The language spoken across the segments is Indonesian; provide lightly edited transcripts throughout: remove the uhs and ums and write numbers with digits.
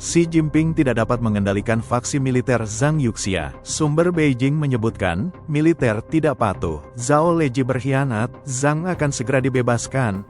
Xi Jinping tidak dapat mengendalikan faksi militer Zhang Yuxia. Sumber Beijing menyebutkan, militer tidak patuh. Zhao Leji berkhianat, Zhang akan segera dibebaskan.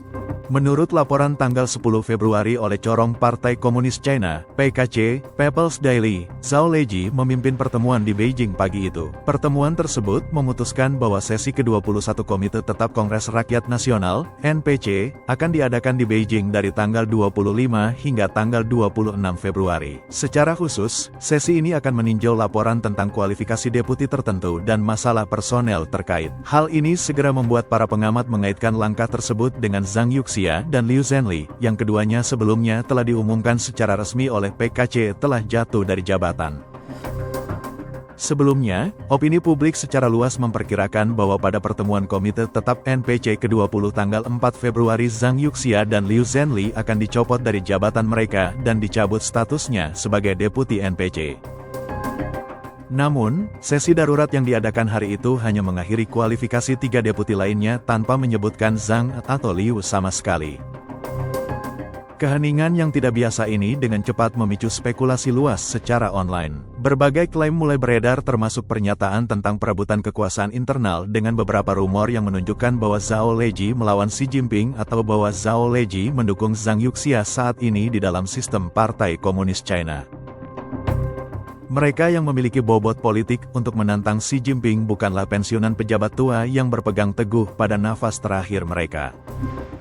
Menurut laporan tanggal 10 Februari oleh corong Partai Komunis China, PKC, People's Daily, Zhao Leji memimpin pertemuan di Beijing pagi itu. Pertemuan tersebut memutuskan bahwa sesi ke-21 Komite Tetap Kongres Rakyat Nasional, NPC, akan diadakan di Beijing dari tanggal 25 hingga tanggal 26 Februari. Secara khusus, sesi ini akan meninjau laporan tentang kualifikasi deputi tertentu dan masalah personel terkait. Hal ini segera membuat para pengamat mengaitkan langkah tersebut dengan Zhang Yuxia dan Liu Zhenli, yang keduanya sebelumnya telah diumumkan secara resmi oleh PKC telah jatuh dari jabatan. Sebelumnya, opini publik secara luas memperkirakan bahwa pada pertemuan Komite Tetap NPC ke-20 tanggal 4 Februari Zhang Yuxia dan Liu Zhenli akan dicopot dari jabatan mereka dan dicabut statusnya sebagai deputi NPC. Namun, sesi darurat yang diadakan hari itu hanya mengakhiri kualifikasi 3 deputi lainnya tanpa menyebutkan Zhang atau Liu sama sekali. Keheningan yang tidak biasa ini dengan cepat memicu spekulasi luas secara online. Berbagai klaim mulai beredar termasuk pernyataan tentang perebutan kekuasaan internal dengan beberapa rumor yang menunjukkan bahwa Zhao Leji melawan Xi Jinping atau bahwa Zhao Leji mendukung Zhang Yuxia saat ini di dalam sistem Partai Komunis China. Mereka yang memiliki bobot politik untuk menantang Xi Jinping bukanlah pensiunan pejabat tua yang berpegang teguh pada nafas terakhir mereka.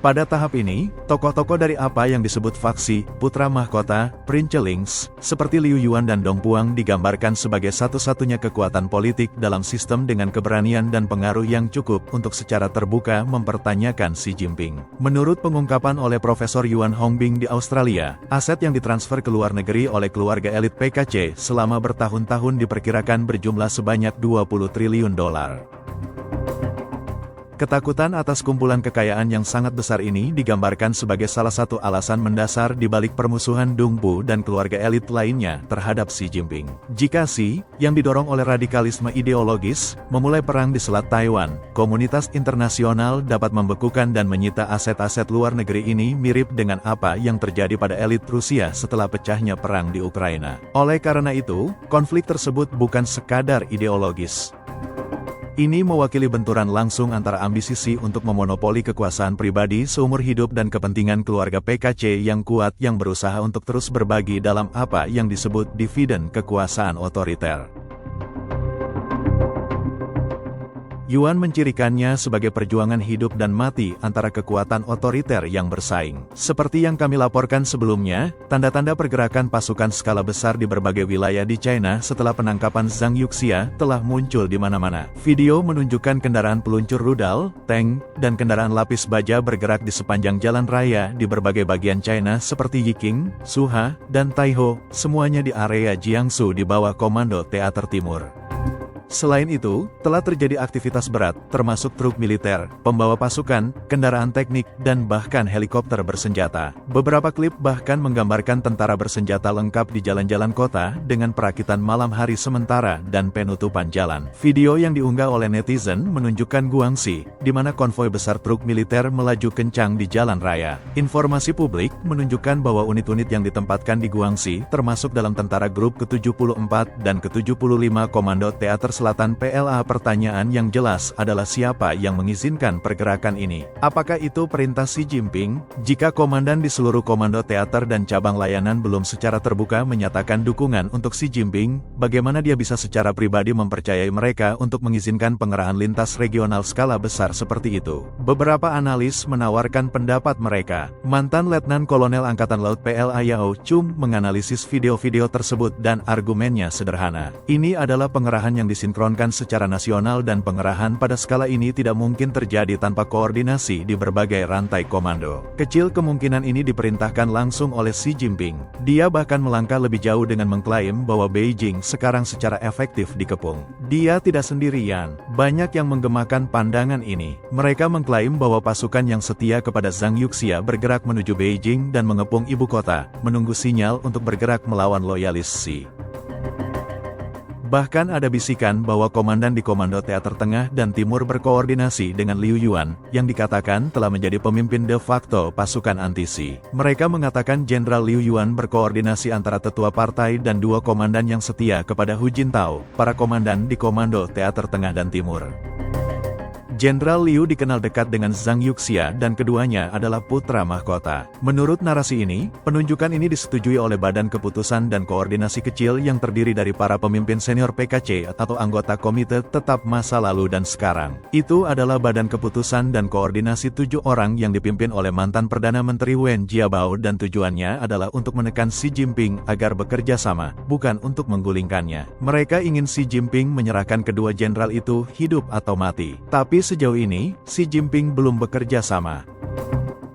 Pada tahap ini, tokoh-tokoh dari apa yang disebut faksi Putra Mahkota, Prince Lings, seperti Liu Yuan dan Dong Puang digambarkan sebagai satu-satunya kekuatan politik dalam sistem dengan keberanian dan pengaruh yang cukup untuk secara terbuka mempertanyakan Xi Jinping. Menurut pengungkapan oleh Profesor Yuan Hongbing di Australia, aset yang ditransfer ke luar negeri oleh keluarga elit PKC selama bertahun-tahun diperkirakan berjumlah sebanyak 20 triliun dolar. Ketakutan atas kumpulan kekayaan yang sangat besar ini digambarkan sebagai salah satu alasan mendasar di balik permusuhan Dong Pu dan keluarga elit lainnya terhadap Xi Jinping. Jika Xi, yang didorong oleh radikalisme ideologis, memulai perang di Selat Taiwan, komunitas internasional dapat membekukan dan menyita aset-aset luar negeri ini mirip dengan apa yang terjadi pada elit Rusia setelah pecahnya perang di Ukraina. Oleh karena itu, konflik tersebut bukan sekadar ideologis. Ini mewakili benturan langsung antara ambisi Xi untuk memonopoli kekuasaan pribadi seumur hidup dan kepentingan keluarga PKC yang kuat yang berusaha untuk terus berbagi dalam apa yang disebut dividen kekuasaan otoriter. Yuan mencirikannya sebagai perjuangan hidup dan mati antara kekuatan otoriter yang bersaing. Seperti yang kami laporkan sebelumnya, tanda-tanda pergerakan pasukan skala besar di berbagai wilayah di China setelah penangkapan Zhang Yuxia telah muncul di mana-mana. Video menunjukkan kendaraan peluncur rudal, tank, dan kendaraan lapis baja bergerak di sepanjang jalan raya di berbagai bagian China seperti Yiqing, Suha, dan Taiho, semuanya di area Jiangsu di bawah komando Teater Timur. Selain itu, telah terjadi aktivitas berat, termasuk truk militer, pembawa pasukan, kendaraan teknik, dan bahkan helikopter bersenjata. Beberapa klip bahkan menggambarkan tentara bersenjata lengkap di jalan-jalan kota, dengan perakitan malam hari sementara dan penutupan jalan. Video yang diunggah oleh netizen menunjukkan Guangxi, di mana konvoi besar truk militer melaju kencang di jalan raya. Informasi publik menunjukkan bahwa unit-unit yang ditempatkan di Guangxi, termasuk dalam tentara grup ke-74 dan ke-75 Komando Teater Selatan PLA. Pertanyaan yang jelas adalah siapa yang mengizinkan pergerakan ini? Apakah itu perintah Xi Jinping? Jika komandan di seluruh komando teater dan cabang layanan belum secara terbuka menyatakan dukungan untuk Xi Jinping, bagaimana dia bisa secara pribadi mempercayai mereka untuk mengizinkan pengerahan lintas regional skala besar seperti itu? Beberapa analis menawarkan pendapat mereka. Mantan Letnan Kolonel Angkatan Laut PLA Yao Chum menganalisis video-video tersebut dan argumennya sederhana. Ini adalah pengerahan yang disinkronkan secara nasional dan pengerahan pada skala ini tidak mungkin terjadi tanpa koordinasi di berbagai rantai komando. Kecil kemungkinan ini diperintahkan langsung oleh Xi Jinping. Dia bahkan melangkah lebih jauh dengan mengklaim bahwa Beijing sekarang secara efektif dikepung. Dia tidak sendirian, banyak yang menggemakan pandangan ini. Mereka mengklaim bahwa pasukan yang setia kepada Zhang Yuxia bergerak menuju Beijing dan mengepung ibu kota, menunggu sinyal untuk bergerak melawan loyalis Xi. Bahkan ada bisikan bahwa komandan di Komando Teater Tengah dan Timur berkoordinasi dengan Liu Yuan, yang dikatakan telah menjadi pemimpin de facto pasukan anti-Si. Mereka mengatakan Jenderal Liu Yuan berkoordinasi antara tetua partai dan dua komandan yang setia kepada Hu Jintao, para komandan di Komando Teater Tengah dan Timur. Jenderal Liu dikenal dekat dengan Zhang Yuxia dan keduanya adalah putra mahkota. Menurut narasi ini, penunjukan ini disetujui oleh Badan Keputusan dan Koordinasi Kecil yang terdiri dari para pemimpin senior PKC atau anggota Komite Tetap Masa Lalu dan Sekarang. Itu adalah Badan Keputusan dan Koordinasi 7 orang yang dipimpin oleh mantan Perdana Menteri Wen Jiabao dan tujuannya adalah untuk menekan Xi Jinping agar bekerja sama, bukan untuk menggulingkannya. Mereka ingin Xi Jinping menyerahkan kedua jenderal itu hidup atau mati. Tapi sejauh ini, Xi Jinping belum bekerja sama.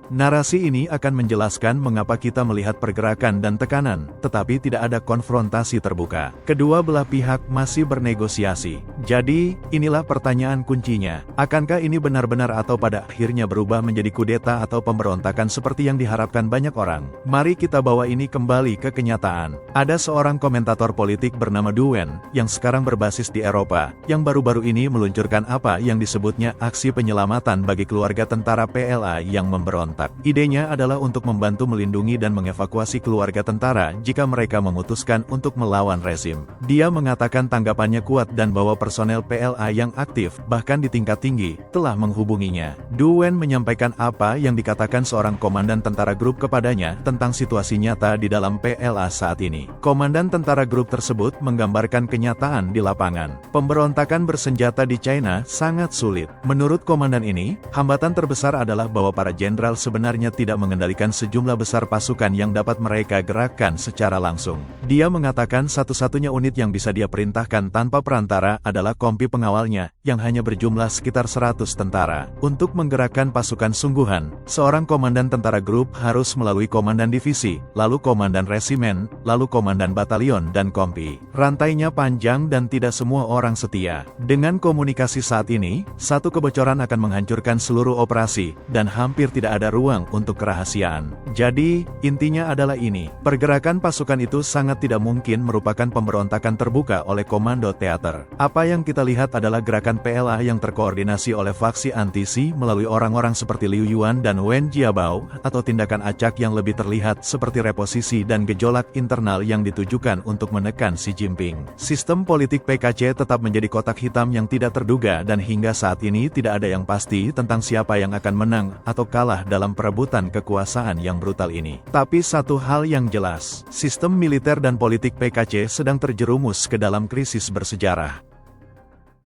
Narasi ini akan menjelaskan mengapa kita melihat pergerakan dan tekanan, tetapi tidak ada konfrontasi terbuka. Kedua belah pihak masih bernegosiasi. Jadi, inilah pertanyaan kuncinya. Akankah ini benar-benar atau pada akhirnya berubah menjadi kudeta atau pemberontakan seperti yang diharapkan banyak orang? Mari kita bawa ini kembali ke kenyataan. Ada seorang komentator politik bernama Du Wen, yang sekarang berbasis di Eropa, yang baru-baru ini meluncurkan apa yang disebutnya aksi penyelamatan bagi keluarga tentara PLA yang memberontak. Idenya adalah untuk membantu melindungi dan mengevakuasi keluarga tentara jika mereka memutuskan untuk melawan rezim. Dia mengatakan tanggapannya kuat dan bahwa personel PLA yang aktif, bahkan di tingkat tinggi, telah menghubunginya. Du Wen menyampaikan apa yang dikatakan seorang komandan tentara grup kepadanya tentang situasi nyata di dalam PLA saat ini. Komandan tentara grup tersebut menggambarkan kenyataan di lapangan. Pemberontakan bersenjata di China sangat sulit. Menurut komandan ini, hambatan terbesar adalah bahwa para jenderal sebenarnya tidak mengendalikan sejumlah besar pasukan yang dapat mereka gerakkan secara langsung. Dia mengatakan satu-satunya unit yang bisa dia perintahkan tanpa perantara adalah kompi pengawalnya, yang hanya berjumlah sekitar 100 tentara. Untuk menggerakkan pasukan sungguhan, seorang komandan tentara grup harus melalui komandan divisi, lalu komandan resimen, lalu komandan batalion dan kompi. Rantainya panjang dan tidak semua orang setia. Dengan komunikasi saat ini, satu kebocoran akan menghancurkan seluruh operasi, dan hampir tidak ada ruang untuk kerahasiaan. Jadi, intinya adalah ini. Pergerakan pasukan itu sangat tidak mungkin merupakan pemberontakan terbuka oleh Komando Teater. Apa yang kita lihat adalah gerakan PLA yang terkoordinasi oleh faksi anti-Si melalui orang-orang seperti Liu Yuan dan Wen Jiabao, atau tindakan acak yang lebih terlihat seperti reposisi dan gejolak internal yang ditujukan untuk menekan Xi Jinping. Sistem politik PKC tetap menjadi kotak hitam yang tidak terduga dan hingga saat ini tidak ada yang pasti tentang siapa yang akan menang atau kalah dalam perebutan kekuasaan yang brutal ini. Tapi satu hal yang jelas, sistem militer dan politik PKC sedang terjerumus ke dalam krisis bersejarah.